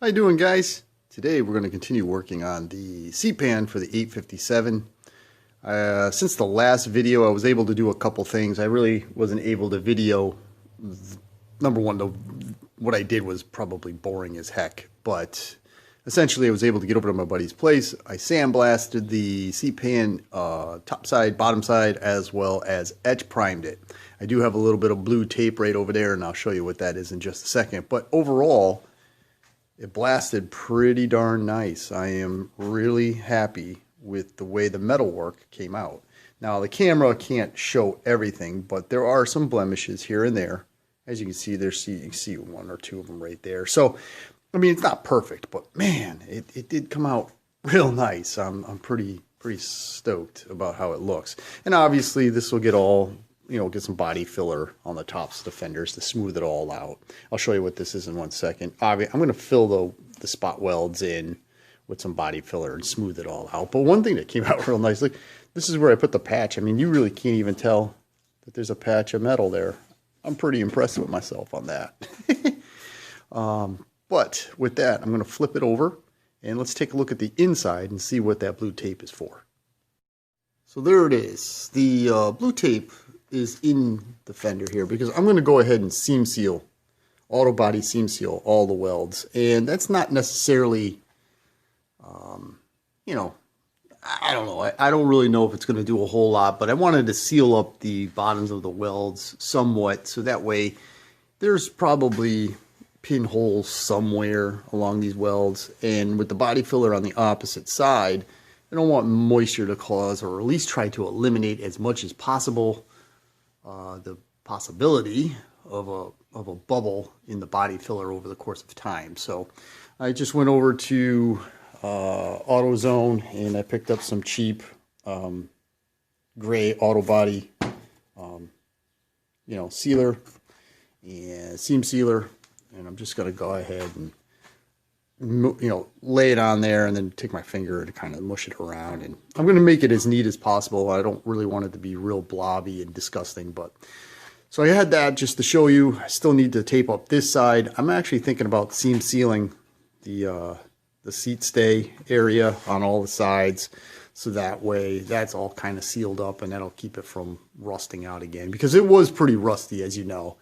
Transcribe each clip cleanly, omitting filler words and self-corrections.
How you doing, guys? Today we're going to continue working on the seat pan for the 857. Since the last video I was able to do a couple things. I really wasn't able to video. Number one, what I did was probably boring as heck, but essentially I was able to get over to my buddy's place. I sandblasted the seat pan top side, bottom side, as well as etch primed it. I do have a little bit of blue tape right over there, and I'll show you what that is in just a second. But overall, it blasted pretty darn nice. I am really happy with the way the metalwork came out. Now the camera can't show everything, but there are some blemishes here and there. As you can see, you can see one or two of them right there. So, I mean, it's not perfect, but man, it did come out real nice. I'm pretty stoked about how it looks. And obviously, this will get all, get some body filler on the tops of the fenders to smooth it all out. I'll show you what this is in 1 second. I'm going to fill the spot welds in with some body filler and smooth it all out. But one thing that came out real nicely, this is where I put the patch. I mean, you really can't even tell that there's a patch of metal there. I'm pretty impressed with myself on that. But with that, I'm going to flip it over and let's take a look at the inside and see what that blue tape is for. So there it is. The blue tape is in the fender here because I'm going to go ahead and seam seal, auto body seam seal all the welds. And that's not necessarily, I don't know. I don't really know if it's going to do a whole lot, but I wanted to seal up the bottoms of the welds somewhat so that way there's probably pinholes somewhere along these welds. And with the body filler on the opposite side, I don't want moisture to cause, or at least try to eliminate as much as possible the possibility of a bubble in the body filler over the course of time. So I just went over to AutoZone and I picked up some cheap gray auto body sealer and seam sealer, and I'm just going to go ahead and lay it on there and then take my finger to kind of mush it around. And I'm going to make it as neat as possible. I don't really want it to be real blobby and disgusting, but so I had that just to show you. I still need to tape up this side. I'm actually thinking about seam sealing the seat stay area on all the sides, so that way that's all kind of sealed up and that'll keep it from rusting out again, because it was pretty rusty, as you know.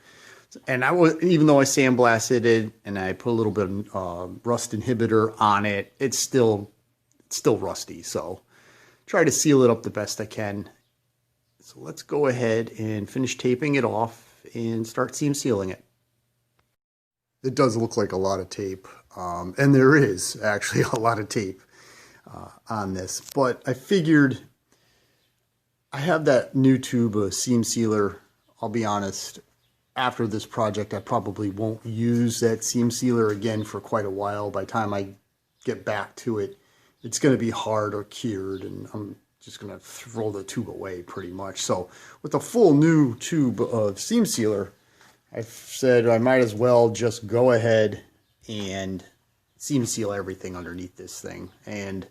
And even though I sandblasted it and I put a little bit of rust inhibitor on it, it's still rusty. So try to seal it up the best I can. So let's go ahead and finish taping it off and start seam sealing it. It does look like a lot of tape, and there is actually a lot of tape on this, but I figured I have that new tube of seam sealer. I'll be honest, after this project, I probably won't use that seam sealer again for quite a while. By the time I get back to it, it's going to be hard or cured, and I'm just going to throw the tube away pretty much. So with a full new tube of seam sealer, I said I might as well just go ahead and seam seal everything underneath this thing. And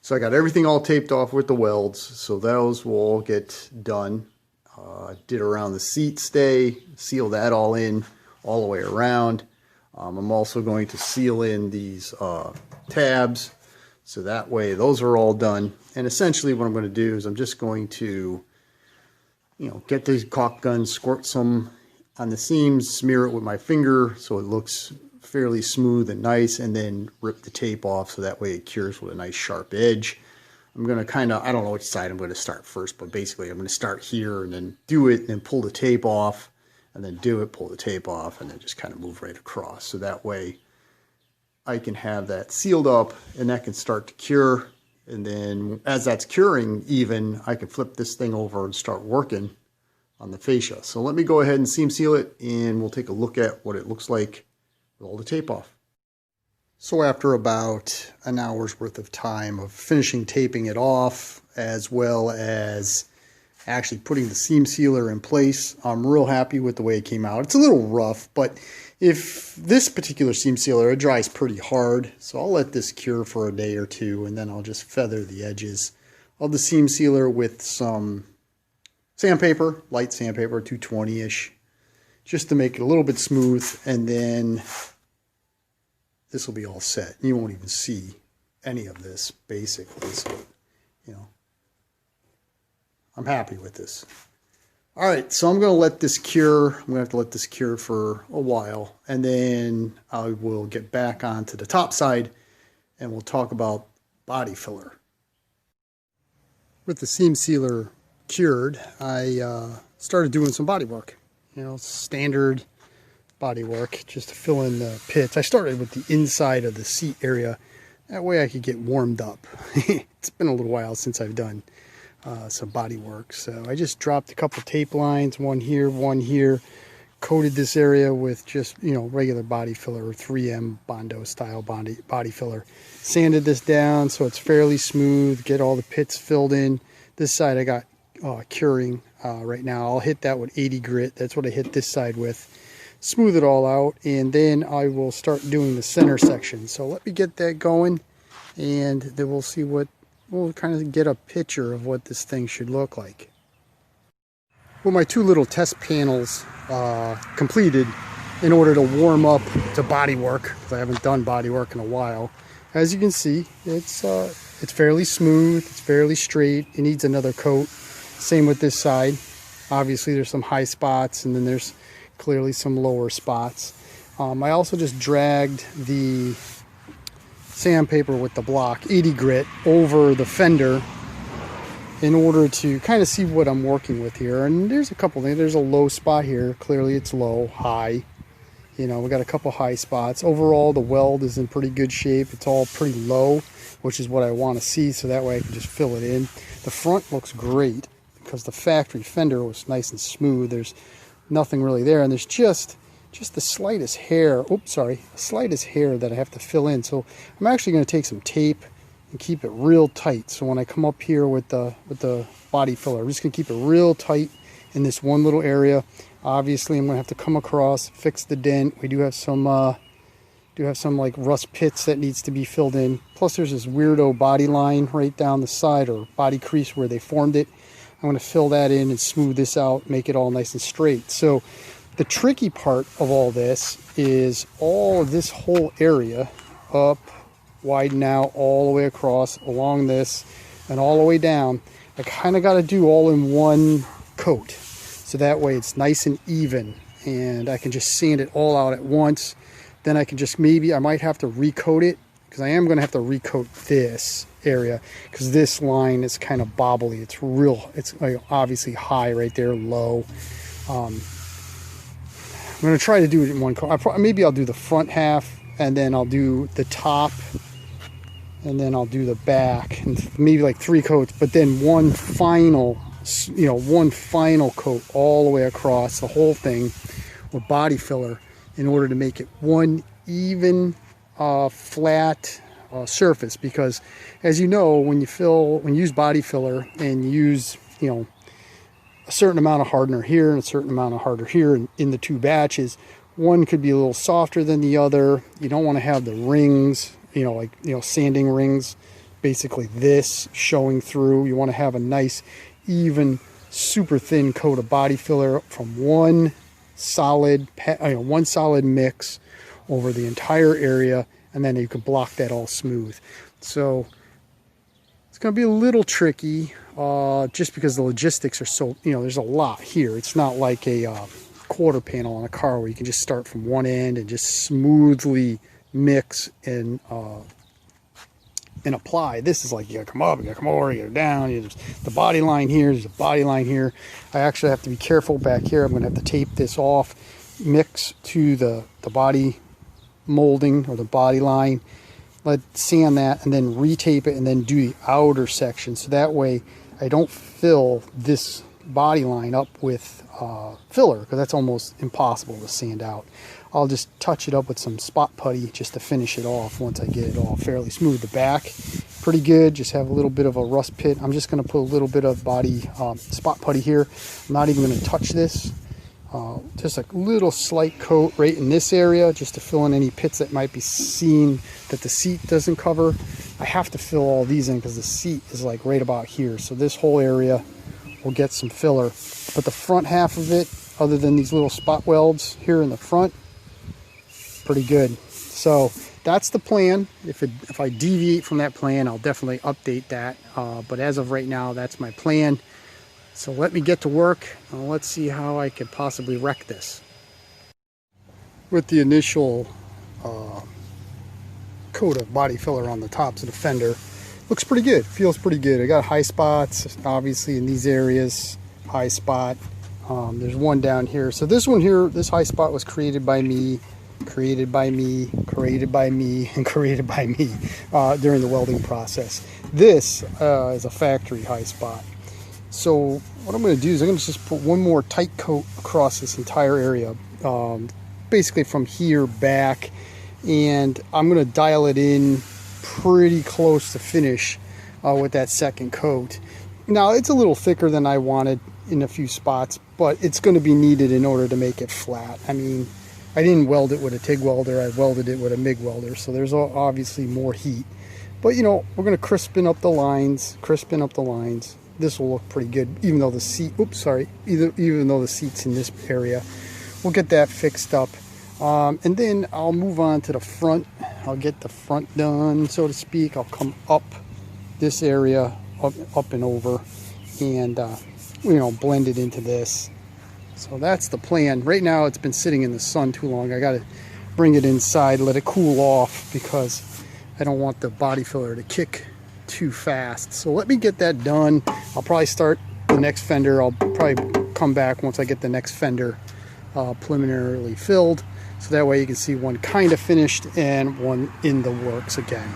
so I got everything all taped off with the welds, so those will all get done. Did around the seat stay, seal that all in all the way around. I'm also going to seal in these tabs, so that way those are all done. And essentially what I'm going to do is I'm just going to get the caulk gun, squirt some on the seams, smear it with my finger so it looks fairly smooth and nice, and then rip the tape off so that way it cures with a nice sharp edge. I'm going to I don't know which side I'm going to start first, but basically I'm going to start here and then do it and then pull the tape off, and then do it, pull the tape off, and then just kind of move right across. So that way I can have that sealed up and that can start to cure. And then as that's curing even, I can flip this thing over and start working on the fascia. So let me go ahead and seam seal it, and we'll take a look at what it looks like with all the tape off. So after about an hour's worth of time of finishing taping it off, as well as actually putting the seam sealer in place, I'm real happy with the way it came out. It's a little rough, but if this particular seam sealer, it dries pretty hard, so I'll let this cure for a day or two, and then I'll just feather the edges of the seam sealer with some sandpaper, light sandpaper, 220-ish, just to make it a little bit smooth, and then this will be all set. You won't even see any of this, basically. So, you know, I'm happy with this. All right, so I'm going to let this cure. I'm going to have to let this cure for a while, and then I will get back onto the top side, and we'll talk about body filler. With the seam sealer cured, I started doing some body work. You know, standard body work, just to fill in the pits. I started with the inside of the seat area. That way I could get warmed up. It's been a little while since I've done some body work. So I just dropped a couple tape lines, one here, coated this area with just, you know, regular body filler or 3M Bondo style body filler. Sanded this down so it's fairly smooth, get all the pits filled in. This side I got curing right now. I'll hit that with 80 grit. That's what I hit this side with. Smooth it all out, and then I will start doing the center section. So let me get that going, and then we'll see what, we'll kind of get a picture of what this thing should look like. Well, my two little test panels completed in order to warm up to body work, because I haven't done body work in a while. As you can see, it's fairly smooth, it's fairly straight. It needs another coat. Same with this side. Obviously there's some high spots, and then there's clearly some lower spots. I also just dragged the sandpaper with the block 80 grit over the fender in order to kind of see what I'm working with here. And there's a couple things. There's a low spot here. Clearly it's low, high. You know, we got a couple high spots. Overall, the weld is in pretty good shape. It's all pretty low, which is what I want to see, so that way I can just fill it in. The front looks great because the factory fender was nice and smooth. There's nothing really there, and there's just the slightest hair, slightest hair that I have to fill in. So I'm actually going to take some tape and keep it real tight. So when I come up here with the body filler, I'm just going to keep it real tight in this one little area. Obviously I'm going to have to come across, fix the dent. We do have some like rust pits that needs to be filled in. Plus there's this weirdo body line right down the side, or body crease where they formed it. I'm going to fill that in and smooth this out, make it all nice and straight. So the tricky part of all this is all of this whole area up, widen out all the way across, along this, and all the way down. I kind of got to do all in one coat. So that way it's nice and even, and I can just sand it all out at once. Then I can just, maybe I might have to recoat it, because I am going to have to recoat this area, because this line is kind of bobbly. It's real, it's obviously high right there, low. I'm going to try to do it in one coat. Maybe I'll do the front half, and then I'll do the top, and then I'll do the back, and maybe like 3 coats, but then one final coat all the way across the whole thing with body filler, in order to make it one even flat surface. Because as you know, when you use body filler and use, you know, a certain amount of hardener here and a certain amount of hardener here in the 2 batches, one could be a little softer than the other. You don't want to have the rings, you know, like, you know, sanding rings, basically this showing through. You want to have a nice even super thin coat of body filler from one solid mix over the entire area, and then you can block that all smooth. So it's going to be a little tricky, just because the logistics are so, you know, there's a lot here. It's not like a quarter panel on a car where you can just start from one end and just smoothly mix and apply. This is like, you gotta come up, you gotta come over, you gotta down. There's the body line here, there's a body line here. I actually have to be careful back here. I'm gonna have to tape this off, mix to the body molding or the body line, sand that, and then retape it, and then do the outer section. So that way I don't fill this body line up with filler, because that's almost impossible to sand out. I'll just touch it up with some spot putty just to finish it off once I get it all fairly smooth. The back, pretty good, just have a little bit of a rust pit. I'm just going to put a little bit of body spot putty here. I'm not even going to touch this. Just a little slight coat right in this area, just to fill in any pits that might be seen that the seat doesn't cover. I have to fill all these in because the seat is like right about here. So this whole area will get some filler. But the front half of it, other than these little spot welds here in the front, pretty good. So that's the plan. If I deviate from that plan, I'll definitely update that. But as of right now, that's my plan. So let me get to work. Let's see how I could possibly wreck this. With the initial coat of body filler on the tops of the fender, looks pretty good, feels pretty good. I got high spots, obviously, in these areas. High spot. There's one down here. So this one here, this high spot was created by me, created by me, created by me, and created by me during the welding process. This is a factory high spot. So what I'm going to do is I'm going to just put one more tight coat across this entire area, basically from here back, and I'm going to dial it in pretty close to finish with that second coat. Now it's a little thicker than I wanted in a few spots, but it's going to be needed in order to make it flat. I mean, I didn't weld it with a TIG welder, I welded it with a MIG welder, so there's obviously more heat. But you know, we're going to crispen up the lines, This will look pretty good, even though the seat, even though the seat's in this area. We'll get that fixed up. And then I'll move on to the front. I'll get the front done, so to speak. I'll come up this area, up and over, and you know, blend it into this. So that's the plan. Right now it's been sitting in the sun too long. I got to bring it inside, let it cool off, because I don't want the body filler to kick too fast. So let me get that done. I'll probably start the next fender. I'll probably come back once I get the next fender preliminarily filled, so that way you can see one kind of finished and one in the works again.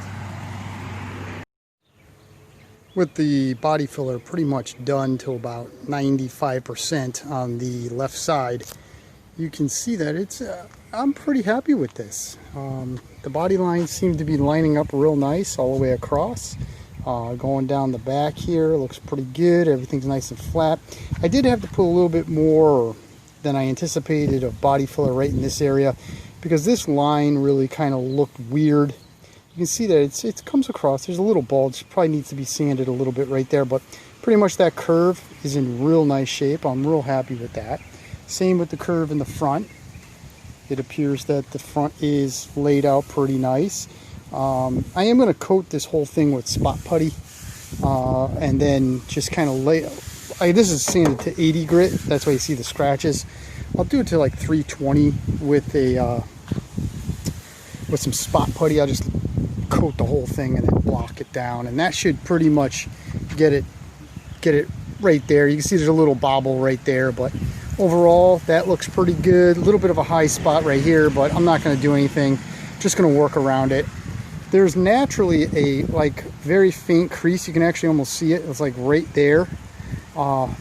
With the body filler pretty much done to about 95% on the left side, you can see that it's I'm pretty happy with this. The body lines seem to be lining up real nice all the way across. Going down the back here, looks pretty good. Everything's nice and flat. I did have to put a little bit more than I anticipated of body filler right in this area, because this line really kind of looked weird. You can see that it comes across. There's a little bulge. Probably needs to be sanded a little bit right there, but pretty much that curve is in real nice shape. I'm real happy with that. Same with the curve in the front. It appears that the front is laid out pretty nice. I am going to coat this whole thing with spot putty, and then just kind of lay. This is sanded to 80 grit. That's why you see the scratches. I'll do it to like 320 with some spot putty. I'll just coat the whole thing and then block it down, and that should pretty much get it right there. You can see there's a little bobble right there, but overall that looks pretty good. A little bit of a high spot right here, but I'm not going to do anything. Just going to work around it. There's naturally a very faint crease. You can actually almost see it. It's like right there.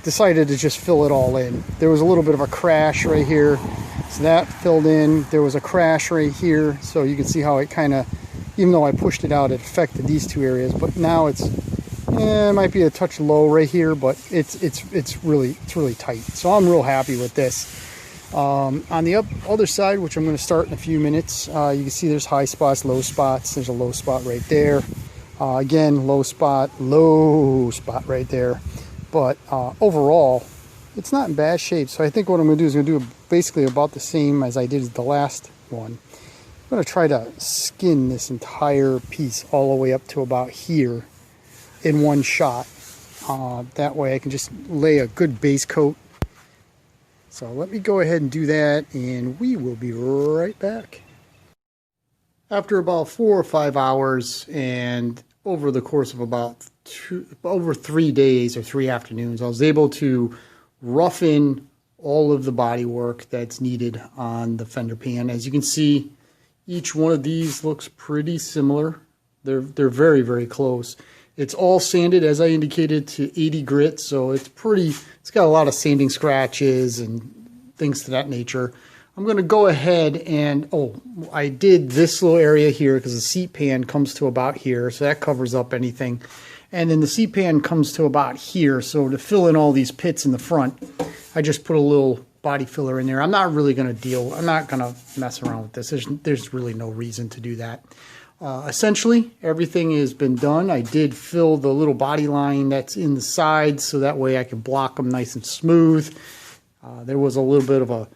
Decided to just fill it all in. There was a little bit of a crash right here, so that filled in. There was a crash right here, so you can see how it kind of, even though I pushed it out, it affected these two areas. But now it might be a touch low right here, but it's really tight. So I'm real happy with this. On the other side, which I'm going to start in a few minutes, you can see there's high spots, low spots. There's a low spot right there. Again, low spot right there. But overall, it's not in bad shape. So I think what I'm going to do is do basically about the same as I did the last one. I'm going to try to skin this entire piece all the way up to about here in one shot. That way I can just lay a good base coat. So let me go ahead and do that, and we will be right back. After about 4 or 5 hours, and over the course of about over 3 days or 3 afternoons, I was able to roughen all of the body work that's needed on the fender pan. As you can see, each one of these looks pretty similar. They're very, very close. It's all sanded, as I indicated, to 80 grit, so it's got a lot of sanding scratches and things to that nature. I'm going to go ahead and, I did this little area here because the seat pan comes to about here, so that covers up anything. And then the seat pan comes to about here, so to fill in all these pits in the front, I just put a little body filler in there. I'm not going to mess around with this. There's really no reason to do that. Essentially, everything has been done. I did fill the little body line that's in the sides, so that way I can block them nice and smooth. There was a little bit of a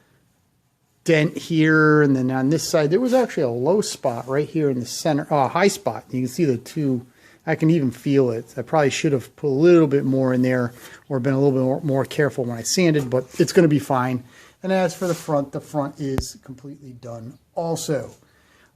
dent here, and then on this side there was actually a low spot right here in the center, high spot. You can see the two. I can even feel it. I probably should have put a little bit more in there or been a little bit more careful when I sanded, but it's going to be fine. And as for the front is completely done also.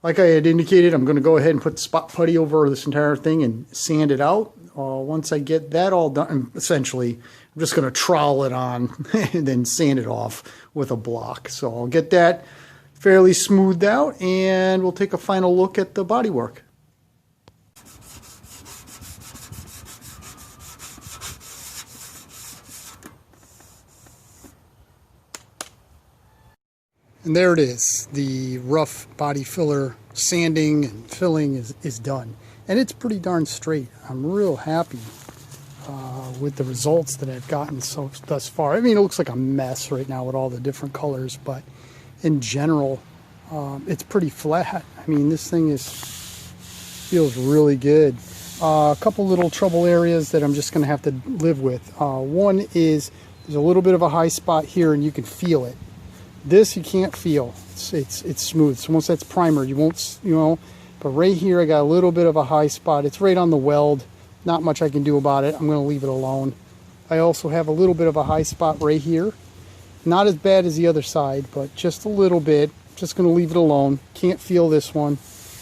Like I had indicated, I'm going to go ahead and put spot putty over this entire thing and sand it out. Once I get that all done, essentially, I'm just going to trowel it on and then sand it off with a block. So I'll get that fairly smoothed out, and we'll take a final look at the bodywork. And there it is. The rough body filler sanding and filling is done. And it's pretty darn straight. I'm real happy with the results that I've gotten thus far. I mean, it looks like a mess right now with all the different colors, but in general, it's pretty flat. I mean, this thing feels really good. A couple little trouble areas that I'm just going to have to live with. One is there's a little bit of a high spot here, and you can feel it. This you can't feel. It's smooth. So once that's primer, you won't, but right here I got a little bit of a high spot. It's right on the weld. Not much I can do about it. I'm going to leave it alone. I also have a little bit of a high spot right here. Not as bad as the other side, but just a little bit. Just going to leave it alone. Can't feel this one.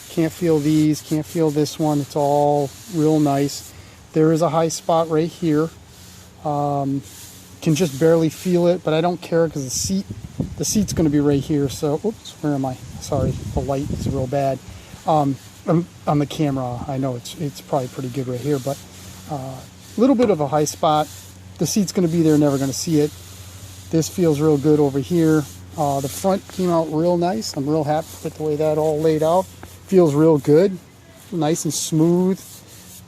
Can't feel these. Can't feel this one. It's all real nice. There is a high spot right here. Can just barely feel it, but I don't care because the seat's going to be right here. So, oops, where am I? Sorry, the light is real bad. On the camera, I know it's probably pretty good right here, but a little bit of a high spot. The seat's going to be there, never going to see it. This feels real good over here. The front came out real nice. I'm real happy with the way that all laid out. Feels real good, nice and smooth.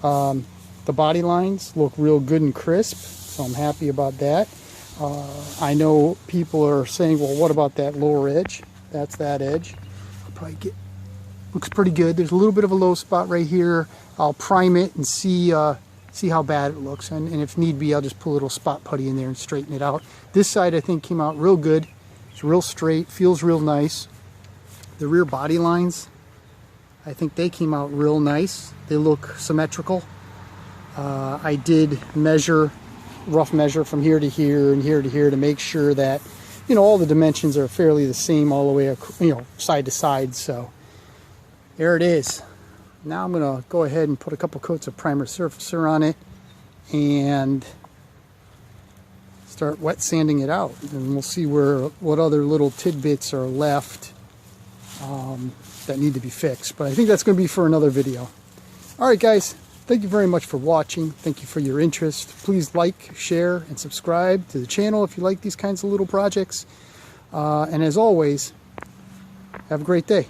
The body lines look real good and crisp, so I'm happy about that. I know people are saying, well, what about that lower edge? That's that edge. I'll probably looks pretty good. There's a little bit of a low spot right here. I'll prime it and see how bad it looks, and if need be, I'll just put a little spot putty in there and straighten it out. This side I think came out real good. It's real straight, feels real nice. The rear body lines, I think they came out real nice. They look symmetrical. I did rough measure from here to here and here to here to make sure that, all the dimensions are fairly the same all the way, side to side. So there it is. Now I'm going to go ahead and put a couple coats of primer surfacer on it and start wet sanding it out, and we'll see what other little tidbits are left that need to be fixed. But I think that's going to be for another video. All right, guys. Thank you very much for watching. Thank you for your interest. Please like, share, and subscribe to the channel if you like these kinds of little projects. And as always, have a great day.